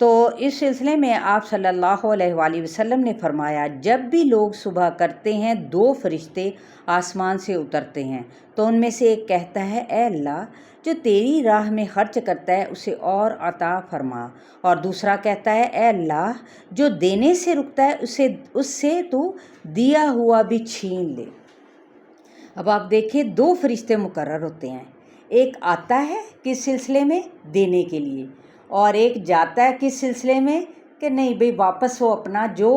تو اس سلسلے میں آپ صلی اللہ علیہ وآلہ وسلم نے فرمایا جب بھی لوگ صبح کرتے ہیں 2 فرشتے آسمان سے اترتے ہیں تو ان میں سے ایک کہتا ہے اے اللہ جو تیری راہ میں خرچ کرتا ہے اسے اور عطا فرما، اور دوسرا کہتا ہے اے اللہ جو دینے سے رکتا ہے اس سے تو دیا ہوا بھی چھین لے۔ اب آپ دیکھیں 2 فرشتے مقرر ہوتے ہیں، ایک آتا ہے کس سلسلے میں؟ دینے کے لیے، اور ایک جاتا ہے کس سلسلے میں کہ نہیں بھئی واپس وہ اپنا جو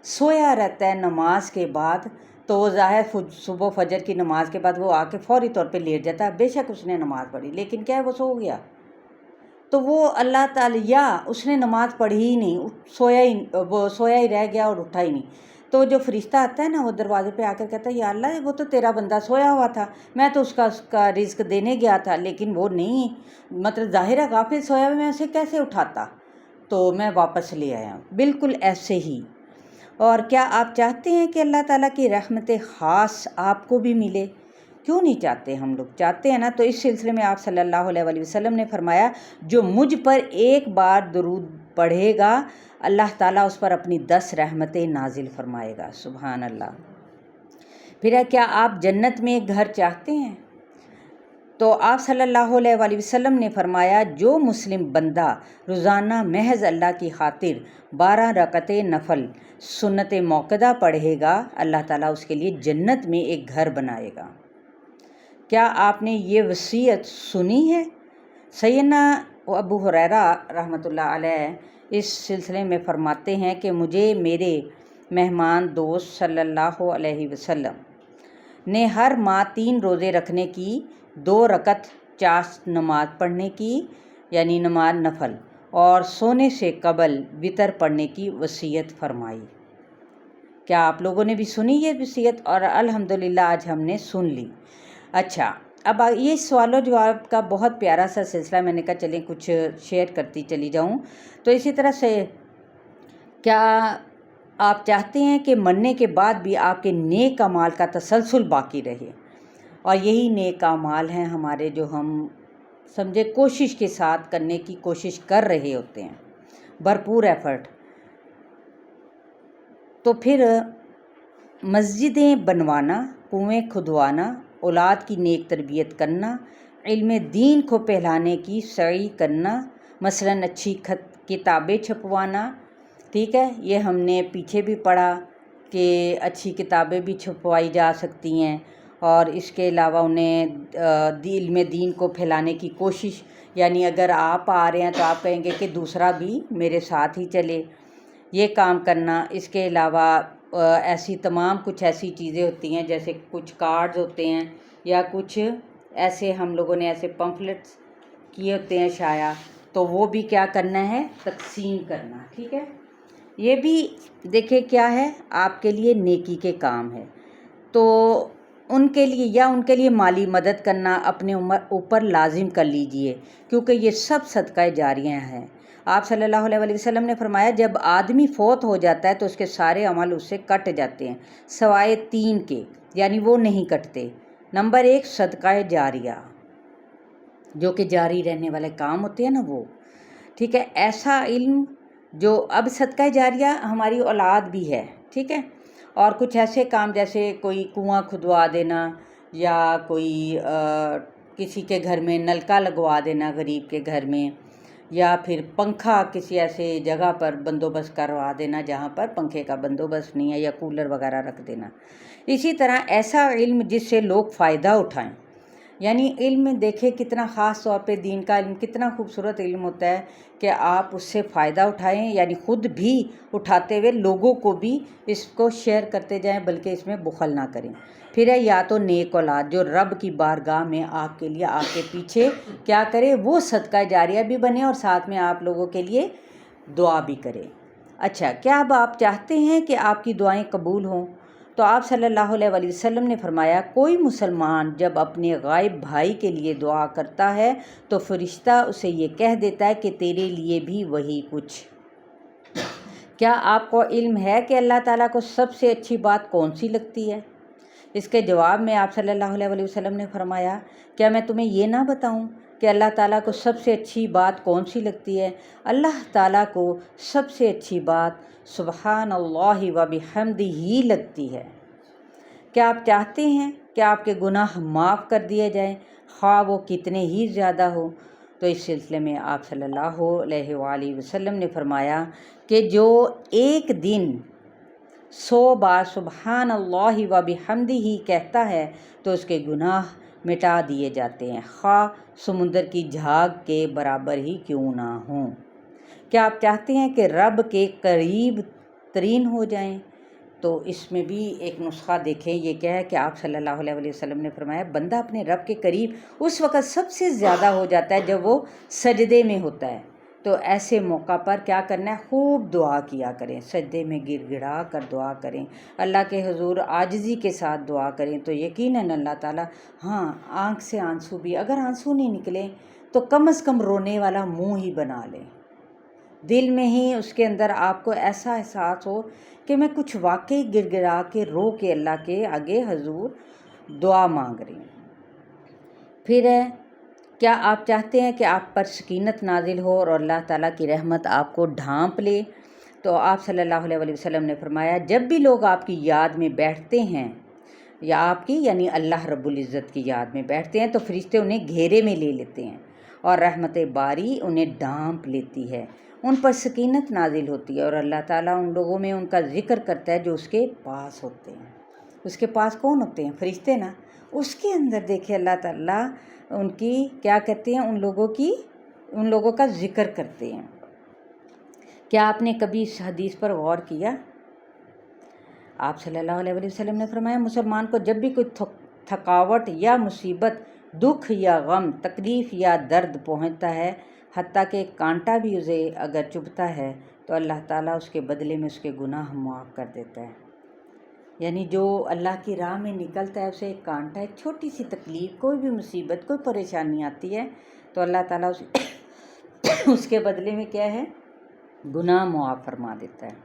سویا رہتا ہے نماز کے بعد، تو وہ ظاہر صبح فجر کی نماز کے بعد وہ آ کے فوری طور پہ لیٹ جاتا ہے، بے شک اس نے نماز پڑھی لیکن کیا ہے وہ سو گیا، تو وہ اللہ تعالیٰ یا اس نے نماز پڑھی ہی نہیں، وہ سویا ہی رہ گیا اور اٹھا ہی نہیں، تو جو فرشتہ آتا ہے نا وہ دروازے پہ آ کر کہتا ہے یا اللہ وہ تو تیرا بندہ سویا ہوا تھا، میں تو اس کا رزق دینے گیا تھا لیکن وہ نہیں، مطلب ظاہر ہے غافل سویا ہوا، میں اسے کیسے اٹھاتا، تو میں واپس لے آیا ہوں۔ بالکل ایسے ہی، اور کیا آپ چاہتے ہیں کہ اللہ تعالیٰ کی رحمت خاص آپ کو بھی ملے؟ کیوں نہیں چاہتے، ہم لوگ چاہتے ہیں نا۔ تو اس سلسلے میں آپ صلی اللہ علیہ وآلہ وسلم نے فرمایا جو مجھ پر ایک بار درود پڑھے گا اللہ تعالیٰ اس پر اپنی 10 رحمتیں نازل فرمائے گا، سبحان اللہ۔ پھر ہے کیا آپ جنت میں ایک گھر چاہتے ہیں؟ تو آپ صلی اللہ علیہ وآلہ وسلم نے فرمایا جو مسلم بندہ روزانہ محض اللہ کی خاطر 12 رکعتیں نفل سنت موقدہ پڑھے گا اللہ تعالیٰ اس کے لیے جنت میں ایک گھر بنائے گا۔ کیا آپ نے یہ وصیت سنی ہے؟ سیدنا ابو ہریرہ رحمۃ اللہ علیہ اس سلسلے میں فرماتے ہیں کہ مجھے میرے مہمان دوست صلی اللہ علیہ وسلم نے ہر ماہ 3 روزے رکھنے کی، 2 رکعت چاشت نماز پڑھنے کی یعنی نماز نفل، اور سونے سے قبل وتر پڑھنے کی وصیت فرمائی۔ کیا آپ لوگوں نے بھی سنی یہ وصیت؟ اور الحمدللہ آج ہم نے سن لی۔ اچھا، اب یہ سوال و جواب کا بہت پیارا سا سلسلہ، میں نے کہا چلیں کچھ شیئر کرتی چلی جاؤں۔ تو اسی طرح سے کیا آپ چاہتے ہیں کہ مرنے کے بعد بھی آپ کے نیک اعمال کا تسلسل باقی رہے؟ اور یہی نیک اعمال ہیں ہمارے جو ہم سمجھے کوشش کے ساتھ کرنے کی کوشش کر رہے ہوتے ہیں، بھرپور ایفرٹ۔ تو پھر مسجدیں بنوانا، کنویں کھدوانا، اولاد کی نیک تربیت کرنا، علم دین کو پھیلانے کی سعی کرنا، مثلاً اچھی کتابیں چھپوانا، ٹھیک ہے، یہ ہم نے پیچھے بھی پڑھا کہ اچھی کتابیں بھی چھپوائی جا سکتی ہیں، اور اس کے علاوہ انہیں علم دین کو پھیلانے کی کوشش، یعنی اگر آپ آ رہے ہیں تو آپ کہیں گے کہ دوسرا بھی میرے ساتھ ہی چلے، یہ کام کرنا۔ اس کے علاوہ ایسی تمام کچھ ایسی چیزیں ہوتی ہیں جیسے کچھ کارڈز ہوتے ہیں یا کچھ ایسے ہم لوگوں نے ایسے پمفلٹس کیے ہوتے ہیں شائع، تو وہ بھی کیا کرنا ہے، تقسیم کرنا، ٹھیک ہے۔ یہ بھی دیکھیں کیا ہے آپ کے لیے نیکی کے کام ہے، تو ان کے لیے مالی مدد کرنا اپنے اوپر لازم کر لیجئے، کیونکہ یہ سب صدقہ جاریہ ہیں۔ آپ صلی اللہ علیہ وآلہ وسلم نے فرمایا جب آدمی فوت ہو جاتا ہے تو اس کے سارے عمل اس سے کٹ جاتے ہیں سوائے 3 کے، یعنی وہ نہیں کٹتے۔ نمبر 1 صدقہ جاریہ، جو کہ جاری رہنے والے کام ہوتے ہیں نا وہ، ٹھیک ہے۔ ایسا علم جو اب صدقہ جاریہ ہماری اولاد بھی ہے، ٹھیک ہے، اور کچھ ایسے کام جیسے کوئی کنواں کھدوا دینا یا کوئی کسی کے گھر میں نلکا لگوا دینا غریب کے گھر میں، یا پھر پنکھا کسی ایسے جگہ پر بندوبست کروا دینا جہاں پر پنکھے کا بندوبست نہیں ہے، یا کولر وغیرہ رکھ دینا۔ اسی طرح ایسا علم جس سے لوگ فائدہ اٹھائیں، یعنی علم دیکھیں کتنا خاص طور پہ دین کا علم کتنا خوبصورت علم ہوتا ہے کہ آپ اس سے فائدہ اٹھائیں، یعنی خود بھی اٹھاتے ہوئے لوگوں کو بھی اس کو شیئر کرتے جائیں، بلکہ اس میں بخل نہ کریں۔ پھر ہے یا تو نیک اولاد جو رب کی بارگاہ میں آپ کے لیے آپ کے پیچھے کیا کرے، وہ صدقہ جاریہ بھی بنے اور ساتھ میں آپ لوگوں کے لیے دعا بھی کرے۔ اچھا، کیا اب آپ چاہتے ہیں کہ آپ کی دعائیں قبول ہوں؟ تو آپ صلی اللہ علیہ وآلہ وسلم نے فرمایا کوئی مسلمان جب اپنے غائب بھائی کے لیے دعا کرتا ہے تو فرشتہ اسے یہ کہہ دیتا ہے کہ تیرے لیے بھی وہی کچھ۔ کیا آپ کو علم ہے کہ اللہ تعالیٰ کو سب سے اچھی بات کون سی لگتی ہے؟ اس کے جواب میں آپ صلی اللہ علیہ وآلہ وسلم نے فرمایا کیا میں تمہیں یہ نہ بتاؤں کہ اللہ تعالیٰ کو سب سے اچھی بات کون سی لگتی ہے؟ اللہ تعالیٰ کو سب سے اچھی بات سبحان اللہ و بحمدہ ہی لگتی ہے۔ کیا آپ چاہتے ہیں کہ آپ کے گناہ معاف کر دیے جائیں، خواہ وہ کتنے ہی زیادہ ہو؟ تو اس سلسلے میں آپ صلی اللہ علیہ وآلہ وسلم نے فرمایا کہ جو ایک دن 100 بار سبحان اللہ و بحمدہ ہی کہتا ہے تو اس کے گناہ مٹا دیے جاتے ہیں، خواہ سمندر کی جھاگ کے برابر ہی کیوں نہ ہوں۔ کیا آپ چاہتے ہیں کہ رب کے قریب ترین ہو جائیں؟ تو اس میں بھی ایک نسخہ دیکھیں، یہ کیا ہے کہ آپ صلی اللہ علیہ وسلم نے فرمایا بندہ اپنے رب کے قریب اس وقت سب سے زیادہ ہو جاتا ہے جب وہ سجدے میں ہوتا ہے۔ تو ایسے موقع پر کیا کرنا ہے؟ خوب دعا کیا کریں، سجدے میں گر گڑا کر دعا کریں، اللہ کے حضور عاجزی کے ساتھ دعا کریں، تو یقیناً اللہ تعالیٰ آنکھ سے آنسو بھی، اگر آنسو نہیں نکلیں تو کم از کم رونے والا منہ ہی بنا لیں، دل میں ہی اس کے اندر آپ کو ایسا احساس ہو کہ میں کچھ واقعی گر گڑا کے رو کے اللہ کے آگے حضور دعا مانگ رہی ہوں۔ پھر کیا آپ چاہتے ہیں کہ آپ پر سکینت نازل ہو اور اللہ تعالیٰ کی رحمت آپ کو ڈھانپ لے؟ تو آپ صلی اللہ علیہ وسلم نے فرمایا جب بھی لوگ آپ کی یاد میں بیٹھتے ہیں، یا آپ کی یعنی اللہ رب العزت کی یاد میں بیٹھتے ہیں، تو فرشتے انہیں گھیرے میں لے لیتے ہیں اور رحمت باری انہیں ڈھانپ لیتی ہے، ان پر سکینت نازل ہوتی ہے، اور اللہ تعالیٰ ان لوگوں میں ان کا ذکر کرتا ہے جو اس کے پاس ہوتے ہیں۔ اس کے پاس کون ہوتے ہیں؟ فرشتے نا۔ اس کے اندر دیکھیں اللہ تعالیٰ ان کی کیا کہتے ہیں، ان لوگوں کا ذکر کرتے ہیں۔ کیا آپ نے کبھی اس حدیث پر غور کیا؟ آپ صلی اللہ علیہ وسلم نے فرمایا مسلمان کو جب بھی کوئی تھکاوٹ یا مصیبت، دکھ یا غم، تکلیف یا درد پہنچتا ہے، حتیٰ کہ کانٹا بھی اسے اگر چبھتا ہے تو اللہ تعالیٰ اس کے بدلے میں اس کے گناہ معاف کر دیتا ہے۔ یعنی جو اللہ کی راہ میں نکلتا ہے اسے ایک کانٹا، ایک چھوٹی سی تکلیف، کوئی بھی مصیبت، کوئی پریشانی آتی ہے تو اللہ تعالیٰ اس کے بدلے میں کیا ہے؟ گناہ معاف فرما دیتا ہے۔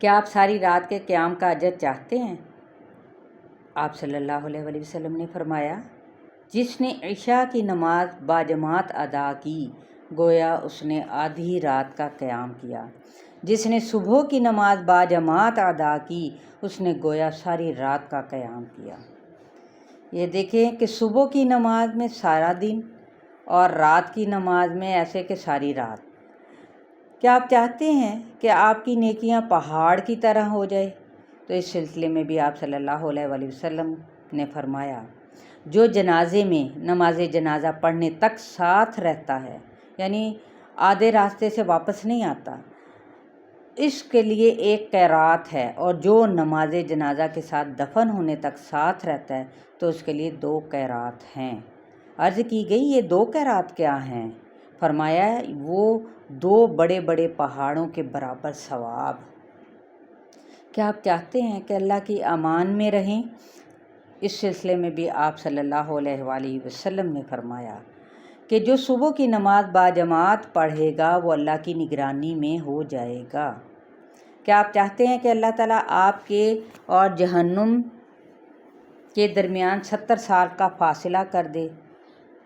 کیا آپ ساری رات کے قیام کا اجر چاہتے ہیں؟ آپ صلی اللہ علیہ وسلم نے فرمایا جس نے عشاء کی نماز باجماعت ادا کی گویا اس نے آدھی رات کا قیام کیا، جس نے صبح کی نماز باجماعت ادا کی اس نے گویا ساری رات کا قیام کیا۔ یہ دیکھیں کہ صبح کی نماز میں سارا دن اور رات کی نماز میں ایسے کہ ساری رات۔ کیا آپ چاہتے ہیں کہ آپ کی نیکیاں پہاڑ کی طرح ہو جائے؟ تو اس سلسلے میں بھی آپ صلی اللہ علیہ وسلم نے فرمایا جو جنازے میں نماز جنازہ پڑھنے تک ساتھ رہتا ہے، یعنی آدھے راستے سے واپس نہیں آتا، اس کے لیے ایک قیرات ہے، اور جو نماز جنازہ کے ساتھ دفن ہونے تک ساتھ رہتا ہے تو اس کے لیے 2 قیرات ہیں۔ عرض کی گئی یہ 2 قیرات کیا ہیں؟ فرمایا وہ 2 بڑے بڑے پہاڑوں کے برابر ثواب۔ کیا آپ چاہتے ہیں کہ اللہ کی امان میں رہیں؟ اس سلسلے میں بھی آپ صلی اللہ علیہ وآلہ وسلم نے فرمایا کہ جو صبح کی نماز باجماعت پڑھے گا وہ اللہ کی نگرانی میں ہو جائے گا۔ کیا آپ چاہتے ہیں کہ اللہ تعالیٰ آپ کے اور جہنم کے درمیان 70 سال کا فاصلہ کر دے؟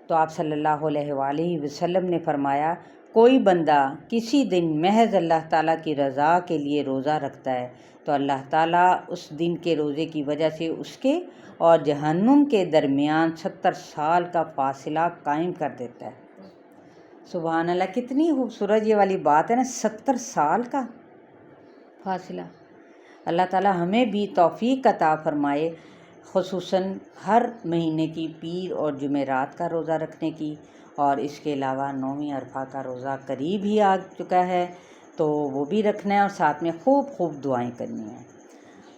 تو آپ صلی اللہ علیہ وآلہ وسلم نے فرمایا کوئی بندہ کسی دن محض اللہ تعالیٰ کی رضا کے لیے روزہ رکھتا ہے تو اللہ تعالیٰ اس دن کے روزے کی وجہ سے اس کے اور جہنم کے درمیان 70 سال کا فاصلہ قائم کر دیتا ہے۔ سبحان اللہ، کتنی خوبصورت یہ والی بات ہے نا، 70 سال کا فاصلہ۔ اللہ تعالیٰ ہمیں بھی توفیق عطا فرمائے، خصوصاً ہر مہینے کی پیر اور جمعرات کا روزہ رکھنے کی، اور اس کے علاوہ 9ویں عرفہ کا روزہ قریب ہی آ چکا ہے تو وہ بھی رکھنا ہے، اور ساتھ میں خوب خوب دعائیں کرنی ہیں۔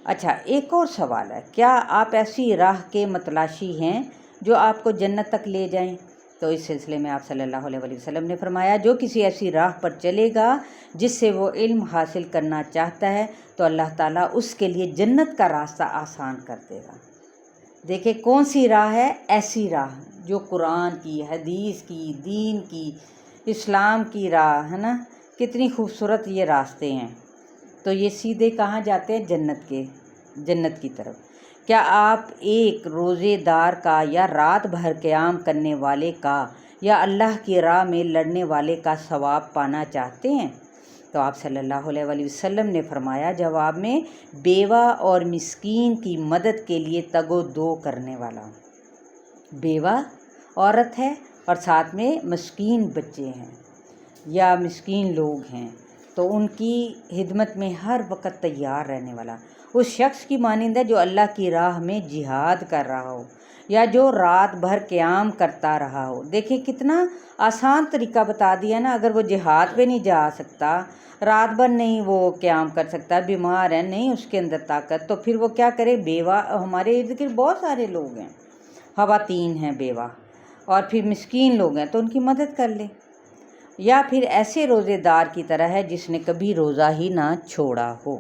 اچھا، ایک اور سوال ہے، کیا آپ ایسی راہ کے متلاشی ہیں جو آپ کو جنت تک لے جائیں؟ تو اس سلسلے میں آپ صلی اللہ علیہ وسلم نے فرمایا جو کسی ایسی راہ پر چلے گا جس سے وہ علم حاصل کرنا چاہتا ہے تو اللہ تعالیٰ اس کے لیے جنت کا راستہ آسان کر دے گا۔ دیکھیں کون سی راہ ہے؟ ایسی راہ جو قرآن کی، حدیث کی، دین کی، اسلام کی راہ ہے نا، کتنی خوبصورت یہ راستے ہیں۔ تو یہ سیدھے کہاں جاتے ہیں؟ جنت کی طرف۔ کیا آپ ایک روزے دار کا یا رات بھر قیام کرنے والے کا یا اللہ کی راہ میں لڑنے والے کا ثواب پانا چاہتے ہیں؟ تو آپ صلی اللہ علیہ وآلہ وسلم نے فرمایا جواب میں، بیوہ اور مسکین کی مدد کے لیے تگ و دو کرنے والا۔ بیوہ عورت ہے اور ساتھ میں مسکین بچے ہیں یا مسکین لوگ ہیں تو ان کی خدمت میں ہر وقت تیار رہنے والا، اس شخص کی مانند ہے جو اللہ کی راہ میں جہاد کر رہا ہو یا جو رات بھر قیام کرتا رہا ہو۔ دیکھیں کتنا آسان طریقہ بتا دیا نا، اگر وہ جہاد پہ نہیں جا سکتا، رات بھر نہیں وہ قیام کر سکتا، بیمار ہے، نہیں اس کے اندر طاقت، تو پھر وہ کیا کرے؟ بیوہ، ہمارے ارد گرد بہت سارے لوگ ہیں، خواتین ہیں بیوہ، اور پھر مسکین لوگ ہیں تو ان کی مدد کر لے، یا پھر ایسے روزے دار کی طرح ہے جس نے کبھی روزہ ہی نہ چھوڑا ہو۔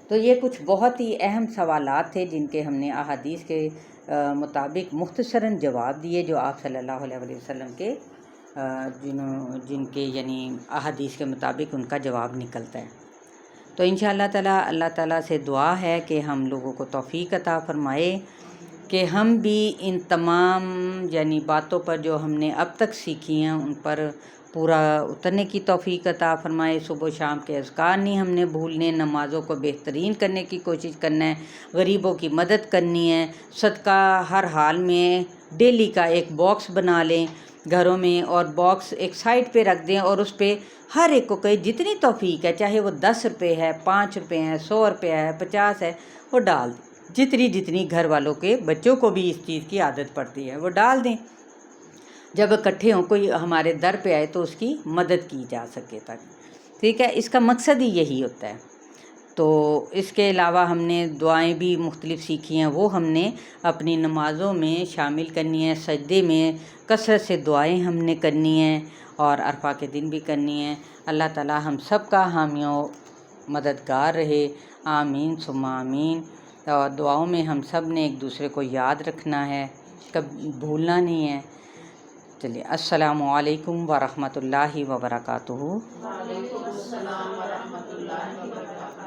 تو یہ کچھ بہت ہی اہم سوالات تھے جن کے ہم نے احادیث کے مطابق مختصراً جواب دیے، جو آپ صلی اللہ علیہ وآلہ وسلم کے جن کے یعنی احادیث کے مطابق ان کا جواب نکلتا ہے۔ تو انشاءاللہ تعالیٰ اللہ تعالیٰ سے دعا ہے کہ ہم لوگوں کو توفیق عطا فرمائے کہ ہم بھی ان تمام یعنی باتوں پر جو ہم نے اب تک سیکھی ہیں ان پر پورا اترنے کی توفیق عطا فرمائے۔ صبح و شام کے اذکار نہیں ہم نے بھولنے، نمازوں کو بہترین کرنے کی کوشش کرنا ہے، غریبوں کی مدد کرنی ہے، صدقہ ہر حال میں ڈیلی کا ایک باکس بنا لیں گھروں میں، اور باکس ایک سائڈ پہ رکھ دیں اور اس پہ ہر ایک کو کہیں جتنی توفیق ہے، چاہے وہ 10 روپے ہے، 5 روپے ہے، 100 روپے ہے، 50 ہے، وہ ڈال دیں، جتنی گھر والوں کے بچوں کو بھی اس چیز کی عادت پڑتی ہے وہ ڈال دیں، جب اکٹھے ہوں کوئی ہمارے در پہ آئے تو اس کی مدد کی جا سکے تک، ٹھیک ہے، اس کا مقصد ہی یہی ہوتا ہے۔ تو اس کے علاوہ ہم نے دعائیں بھی مختلف سیکھی ہیں، وہ ہم نے اپنی نمازوں میں شامل کرنی ہیں، سجدے میں کثرت سے دعائیں ہم نے کرنی ہیں اور عرفہ کے دن بھی کرنی ہیں۔ اللہ تعالیٰ ہم سب کا حامی و مددگار رہے، آمین ثم آمین۔ اور دعاؤں میں ہم سب نے ایک دوسرے کو یاد رکھنا ہے، کبھی بھولنا نہیں ہے۔ چلیے، السلام علیکم ورحمۃ اللہ وبرکاتہ۔ وعلیکم السلام ورحمۃ اللہ وبرکاتہ۔